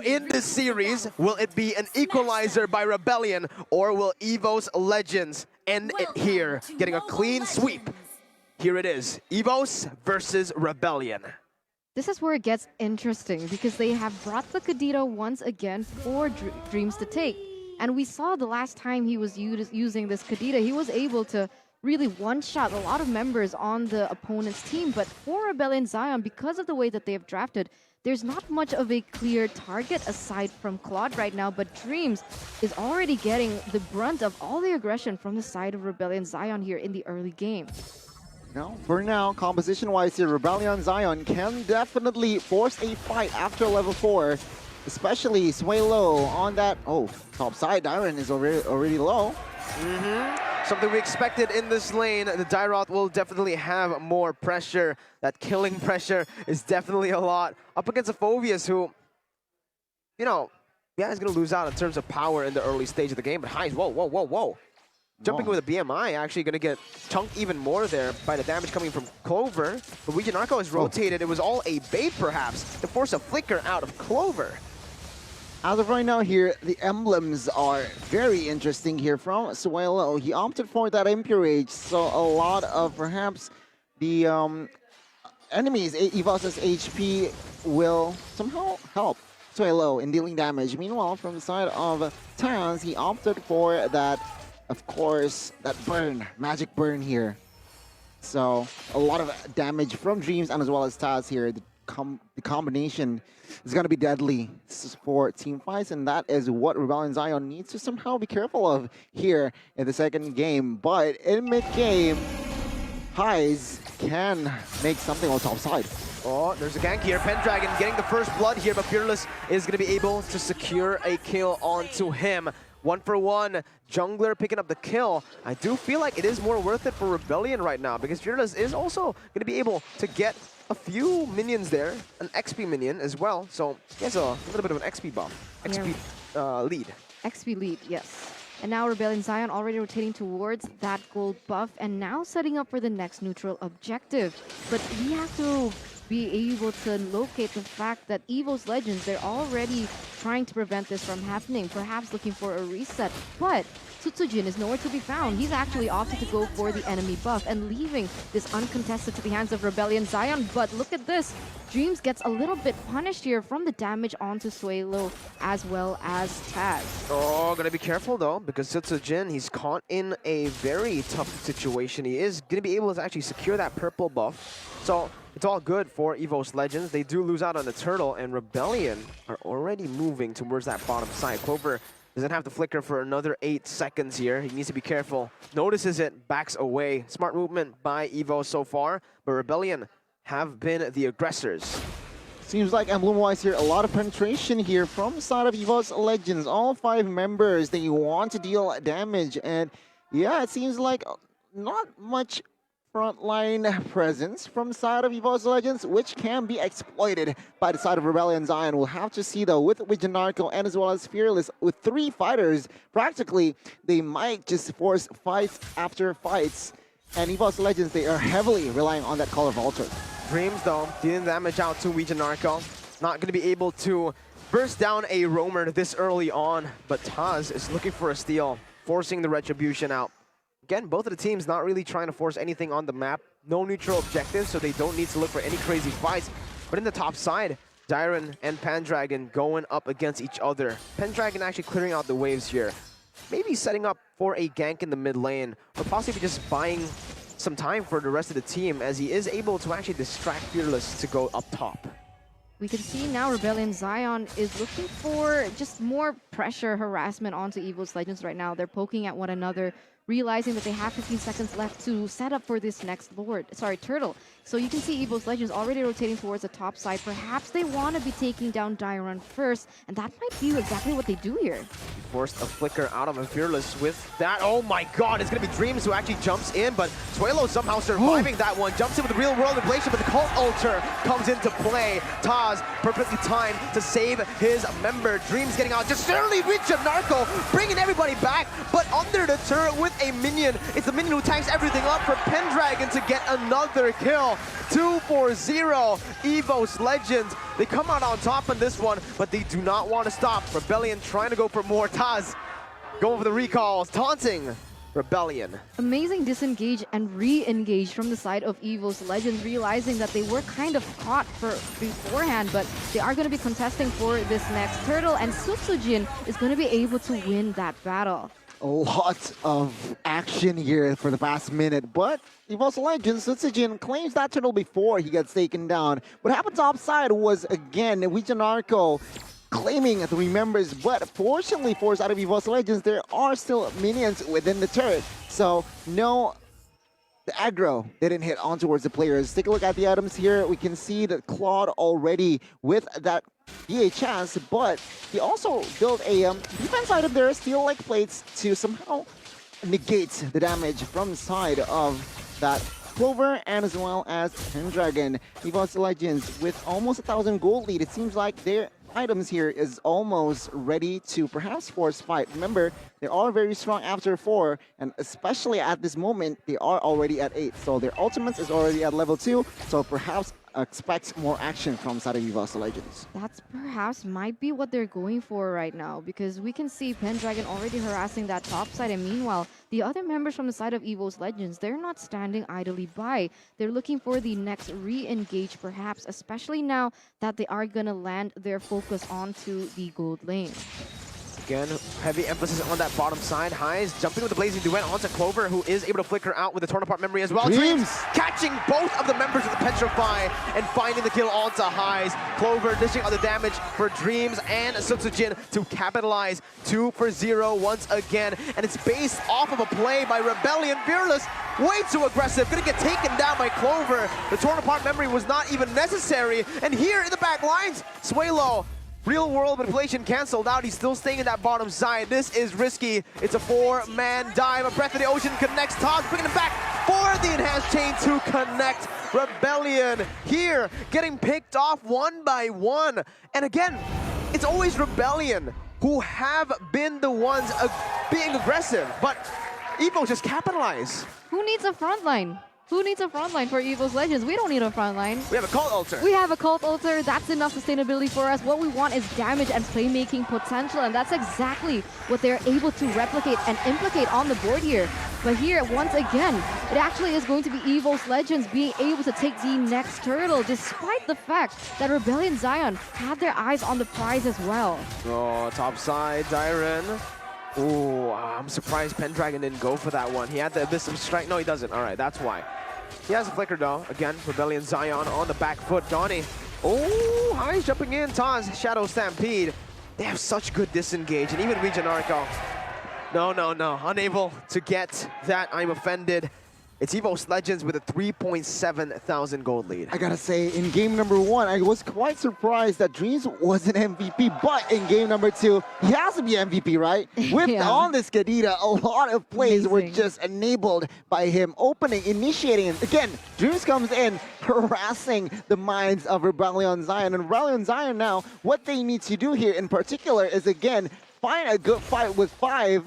In this series, will it be an equalizer by Rebellion, or will EVOS Legends end it here, getting a clean sweep? Here it is, EVOS versus Rebellion. This is where it gets interesting because they have brought the Kadita once again for Dreams to take. And we saw the last time he was using this Kadita, he was able to really one-shot a lot of members on the opponent's team. But for Rebellion Zion, because of the way that they have drafted, there's not much of a clear target aside from Claude right now, but Dreams is already getting the brunt of all the aggression from the side of Rebellion Zion here in the early game. No, for now, composition-wise here, Rebellion Zion can definitely force a fight after level 4, especially Sway Low on that. Oh, top side, Dyron is already low. Something we expected in this lane. The Dyroth will definitely have more pressure. That killing pressure is definitely a lot. Up against a Phoveus who, you know, yeah, is going to lose out in terms of power in the early stage of the game. But Highs, whoa. Jumping with a BMI, actually going to get chunked even more there by the damage coming from Clover. But Ouija Narco is rotated. It was all a bait, perhaps, to force a flicker out of Clover. As of right now here, the emblems are very interesting here from Suelo. He opted for that Impurage, so a lot of perhaps the enemies, EVOS's HP will somehow help Suelo in dealing damage. Meanwhile, from the side of Taz, he opted for that, of course, that burn, magic burn here. So a lot of damage from Dreams and as well as Taz here. The combination is going to be deadly for team fights, and that is what Rebellion Zion needs to somehow be careful of here in the second game. But in mid-game, Highs can make something on top side. Oh, there's a gank here. Pendragon getting the first blood here, but Fearless is going to be able to secure a kill onto him. 1-for-1, Jungler picking up the kill. I do feel like it is more worth it for Rebellion right now because Fearless is also going to be able to get a few minions there, an XP minion as well. So he has a little bit of an XP buff, XP lead. XP lead, yes. And now Rebellion Zion already rotating towards that gold buff and now setting up for the next neutral objective. But we have to be able to locate the fact that EVOS Legends, they're already trying to prevent this from happening, perhaps looking for a reset. But Sutsujin is nowhere to be found. He's actually opted to go for the enemy buff and leaving this uncontested to the hands of Rebellion Zion. But look at this. Dreams gets a little bit punished here from the damage onto Suelo as well as Taz. Oh, gotta be careful though, because Sutsujin, he's caught in a very tough situation. He is gonna be able to actually secure that purple buff. So it's all good for EVOS Legends. They do lose out on the turtle, and Rebellion are already moving towards that bottom side. Clover doesn't have to flicker for another 8 seconds here. He needs to be careful. Notices it, backs away. Smart movement by EVOS so far, but Rebellion have been the aggressors. Seems like emblem-wise here, a lot of penetration here from the side of EVOS Legends. All 5 members, they want to deal damage, and yeah, it seems like not much frontline presence from the side of EVOS Legends, which can be exploited by the side of Rebellion Zion. We'll have to see though, with Narco and as well as Fearless, with 3 fighters, practically, they might just force fights after fights. And EVOS Legends, they are heavily relying on that Call of Altar. Dreams though, dealing damage out to Ouija Narco. Not going to be able to burst down a roamer this early on, but Taz is looking for a steal, forcing the Retribution out. Again, both of the teams not really trying to force anything on the map. No neutral objectives, so they don't need to look for any crazy fights. But in the top side, Dyron and Pendragon going up against each other. Pendragon actually clearing out the waves here. Maybe setting up for a gank in the mid lane, or possibly just buying some time for the rest of the team as he is able to actually distract Fearless to go up top. We can see now Rebellion Zion is looking for just more pressure, harassment onto EVOS Legends right now. They're poking at one another, realizing that they have 15 seconds left to set up for this next turtle. So you can see EVOS Legends already rotating towards the top side. Perhaps they want to be taking down Dyron first, and that might be exactly what they do here. He forced a flicker out of a Fearless with that. Oh my god, it's going to be Dreams who actually jumps in, but Suelo somehow surviving that one. Jumps in with the real world inflation, but the Cult Altar comes into play. Taz perfectly timed to save his member. Dreams getting out, just certainly Ouija Narco, bringing everybody back, but under the turret with a minion. It's the minion who tanks everything up for Pendragon to get another kill. still. 2-0. EVOS Legends. They come out on top in this one, but they do not want to stop. Rebellion trying to go for more. Taz going for the recalls, taunting Rebellion. Amazing disengage and re-engage from the side of EVOS Legends, realizing that they were kind of caught beforehand, but they are going to be contesting for this next turtle, and Sutsujin is going to be able to win that battle. A lot of action here for the past minute, but EVOS Legends, Sutsujin claims that turtle before he gets taken down. What happened topside was, again, Wijanarko claiming the remembers, but fortunately for side of EVOS Legends, there are still minions within the turret. So no, the aggro didn't hit on towards the players. Take a look at the items here. We can see that Claude already with that DHS, but he also built a defense item there, steel-like plates, to somehow negate the damage from the side of that Clover and as well as Pendragon. EVOS Legends with almost 1,000 gold lead. It seems like their items here is almost ready to perhaps force fight. Remember, they are very strong after 4, and especially at this moment, they are already at 8. So their ultimates is already at level 2, so perhaps expect more action from side of EVOS Legends. That's perhaps might be what they're going for right now, because we can see Pendragon already harassing that top side, and meanwhile, the other members from the side of EVOS Legends, they're not standing idly by. They're looking for the next re-engage perhaps, especially now that they are gonna land their focus onto the gold lane. Again, heavy emphasis on that bottom side. Highs jumping with the Blazing Duet onto Clover, who is able to flicker out with the torn apart memory as well. Dreams catching both of the members of the Petrify and finding the kill onto Highs. Clover dishing out the damage for Dreams and Sutsujin to capitalize. 2-0 once again. And it's based off of a play by Rebellion. Fearless, way too aggressive. Gonna get taken down by Clover. The torn apart memory was not even necessary. And here in the back lines, Suelo, real world manipulation canceled out. He's still staying in that bottom side. This is risky. It's a 4-man dive. A Breath of the Ocean connects. Todd bringing him back for the enhanced chain to connect. Rebellion here getting picked off one by one. And again, it's always Rebellion who have been the ones being aggressive. But EVO just capitalize. Who needs a front line? Who needs a front line for EVOS Legends? We don't need a front line. We have a Cult Altar. We have a Cult Altar. That's enough sustainability for us. What we want is damage and playmaking potential, and that's exactly what they're able to replicate and implicate on the board here. But here, once again, it actually is going to be EVOS Legends being able to take the next turtle, despite the fact that Rebellion Zion had their eyes on the prize as well. Oh, top side, Dyren. Ooh, I'm surprised Pendragon didn't go for that one. He had the Abyssum Strike. No, he doesn't. All right, that's why. He has a flicker though. Again, Rebellion Zion on the back foot. Donnie. Oh, Highs jumping in. Taz, Shadow Stampede. They have such good disengage. And even Wijanarko. No. Unable to get that. I'm offended. It's EVOS Legends with a 3.7 thousand gold lead. I gotta say, in game number 1, I was quite surprised that Dreams was an MVP, but in game number 2, he has to be MVP, right? With on this Kadita, a lot of plays were just enabled by him opening, initiating. Again, Dreams comes in, harassing the minds of Rebellion Zion. And Rebellion Zion now, what they need to do here in particular is, again, find a good fight with 5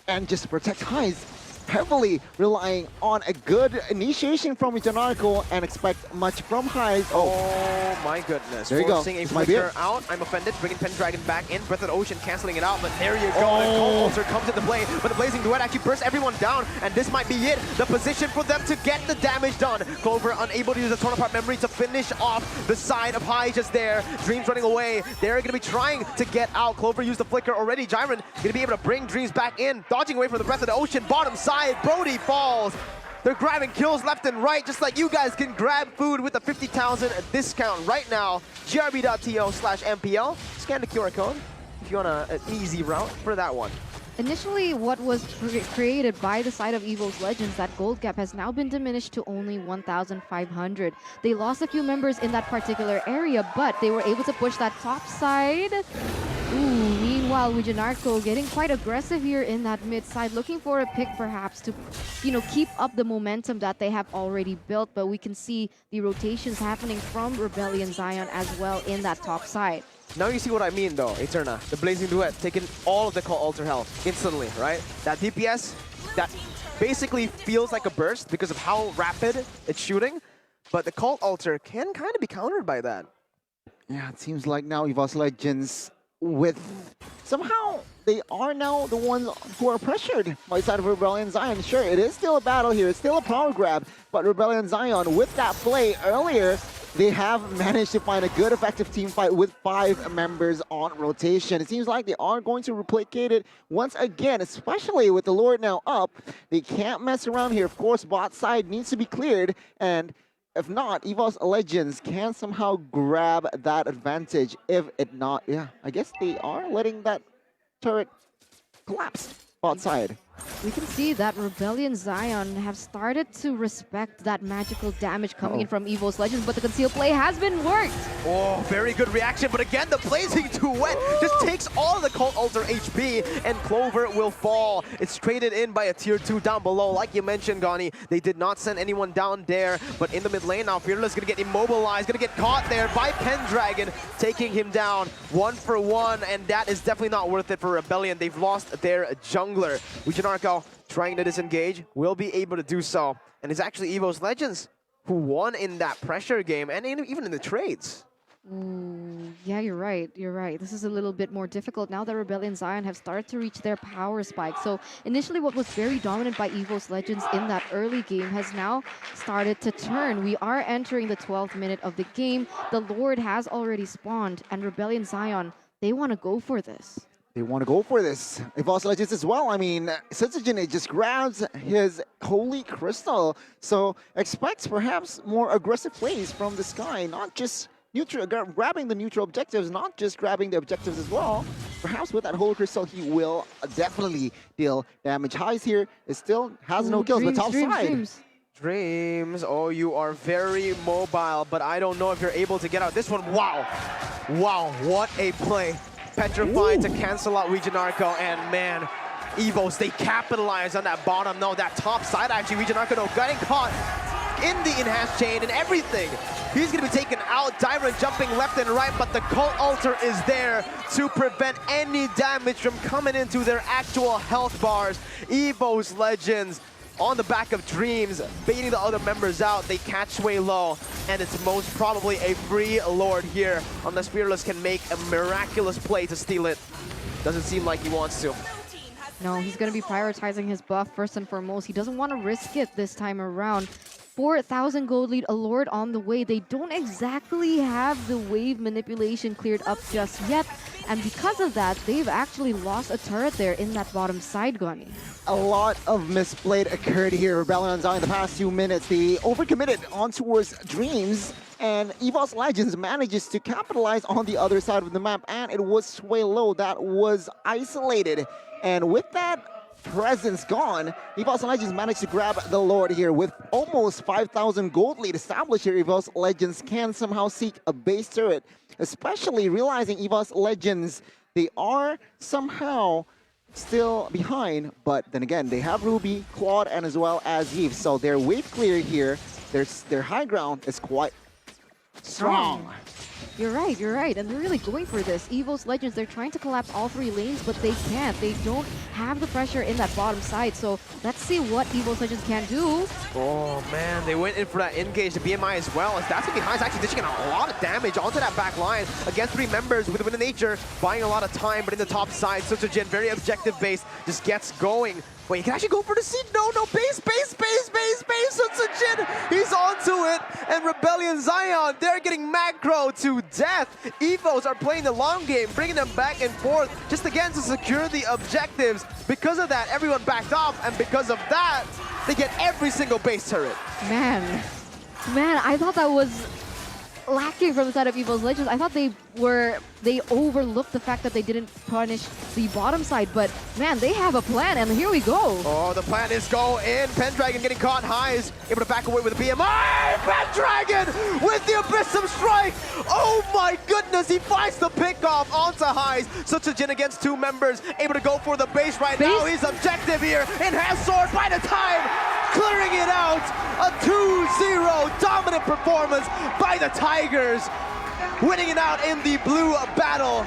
and just protect Highs. Heavily relying on a good initiation from Wijanarko and expect much from Highs. Oh my goodness. There you go. Forcing a flicker out. I'm offended. Bringing Pendragon back in. Breath of the Ocean canceling it out. But there you go. The Cult Altar comes into play. But the Blazing Duet actually bursts everyone down. And this might be it. The position for them to get the damage done. Clover unable to use the torn apart memory to finish off the side of High just there. Dreams running away. They're going to be trying to get out. Clover used the flicker already. Jiren going to be able to bring Dreams back in. Dodging away from the Breath of the Ocean. Bottom side. Brody falls. They're grabbing kills left and right, just like you guys can grab food with a 50,000 discount right now. grb.to/MPL. Scan the QR code if you want an easy route for that one. Initially, what was created by the side of EVOS Legends, that gold gap has now been diminished to only 1,500. They lost a few members in that particular area, but they were able to push that top side. Ooh, meanwhile, Wijanarko getting quite aggressive here in that mid side, looking for a pick perhaps to, keep up the momentum that they have already built. But we can see the rotations happening from Rebellion Zion as well in that top side. Now you see what I mean though, Eterna. The Blazing Duet taking all of the Cult Altar health instantly, right? That DPS, that basically feels like a burst because of how rapid it's shooting. but the Cult Altar can kind of be countered by that. Yeah, it seems like now EVOS Legends with somehow they are now the ones who are pressured by the side of Rebellion Zion. Sure, it is still a battle here, it's still a power grab, but Rebellion Zion with that play earlier, they have managed to find a good effective team fight with 5 members on rotation. It seems like they are going to replicate it once again, especially with the Lord now up. They can't mess around here. Of course, bot side needs to be cleared, and if not, EVOS Legends can somehow grab that advantage. If it not, yeah, I guess they are letting that turret collapse bot side. We can see that Rebellion Zion have started to respect that magical damage coming in from EVOS Legends, but the conceal play has been worked. Oh, very good reaction, but again, the blazing too wet just takes all of the Cult Altar HP, and Clover will fall. It's traded in by a tier 2 down below. Like you mentioned, Gani, they did not send anyone down there, but in the mid lane now, Fearless gonna get immobilized, gonna get caught there by Pendragon, taking him down 1 for 1, and that is definitely not worth it for Rebellion. They've lost their jungler. Arco trying to disengage, will be able to do so. And it's actually EVOS Legends who won in that pressure game and even in the trades. Yeah, you're right. You're right. This is a little bit more difficult now that Rebellion Zion have started to reach their power spike. So initially what was very dominant by EVOS Legends in that early game has now started to turn. We are entering the 12th minute of the game. The Lord has already spawned, and Rebellion Zion, they want to go for this. They want to go for this. EVOS Legends as well. I mean, Sutsujin just grabs his Holy Crystal. So expects perhaps more aggressive plays from the sky, not just neutral, grabbing the neutral objectives, not just grabbing the objectives as well. Perhaps with that Holy Crystal, he will definitely deal damage. Highs here, it still has no kills, but top side. Dreams, oh, you are very mobile, but I don't know if you're able to get out this one. Wow, wow, what a play. Petrified to cancel out Region Arco, and man, EVOS, they capitalize on that bottom. No, that top side actually, Region Arco getting caught in the enhanced chain and everything. He's gonna be taken out, Dyron jumping left and right, but the Cult Altar is there to prevent any damage from coming into their actual health bars. EVOS Legends on the back of Dreams, baiting the other members out. They catch way low, and it's most probably a free Lord here, unless Fearless can make a miraculous play to steal it. Doesn't seem like he wants to. No, he's going to be prioritizing his buff first and foremost. He doesn't want to risk it this time around. 4,000 gold lead, a Lord on the way. They don't exactly have the wave manipulation cleared up just yet. And because of that, they've actually lost a turret there in that bottom side, Gunny. A lot of misplayed occurred here. Rebellion Zion in the past 2 minutes. They overcommitted on towards Dreams, and EVOS Legends manages to capitalize on the other side of the map, and it was Sway Low that was isolated. And with that presence gone, EVOS Legends managed to grab the Lord here with almost 5,000 gold lead established here. EVOS Legends can somehow seek a base turret, especially realizing EVOS Legends, they are somehow still behind, but then again, they have Ruby, Claude, and as well as Eve, so their wave clear here, their high ground is quite strong. You're right, and they're really going for this. EVOS Legends, they're trying to collapse all 3 lanes, but they can't. They don't have the pressure in that bottom side, so let's see what EVOS Legends can do. Oh man, they went in for that engage, the BMI as well, as that's behind is actually dishing out a lot of damage onto that back line against 3 members with Wind of Nature, buying a lot of time, but in the top side, Sutsujin, very objective base, just gets going. Wait, he can actually go for the siege. No, base, Sutsujin, he's onto it, and Rebellion Zion, they're getting macro to death. EVOS are playing the long game, bringing them back and forth, just again to secure the objectives. Because of that, everyone backed off, and because of that, they get every single base turret. Man, I thought that was lacking from the side of EVOS Legends. I thought they overlooked the fact that they didn't punish the bottom side, but man, they have a plan, and here we go. Oh, the plan is go in. Pendragon getting caught highs, able to back away with the BMI. Pendragon with the Abyssum Strike. Oh my goodness, he finds the pick off onto highs. Sutsujin against 2 members, able to go for the base right now. He's objective here. Enhanced sword by the time, clearing it out. A 2-0 dominant performance by the Tigers, winning it out in the blue battle.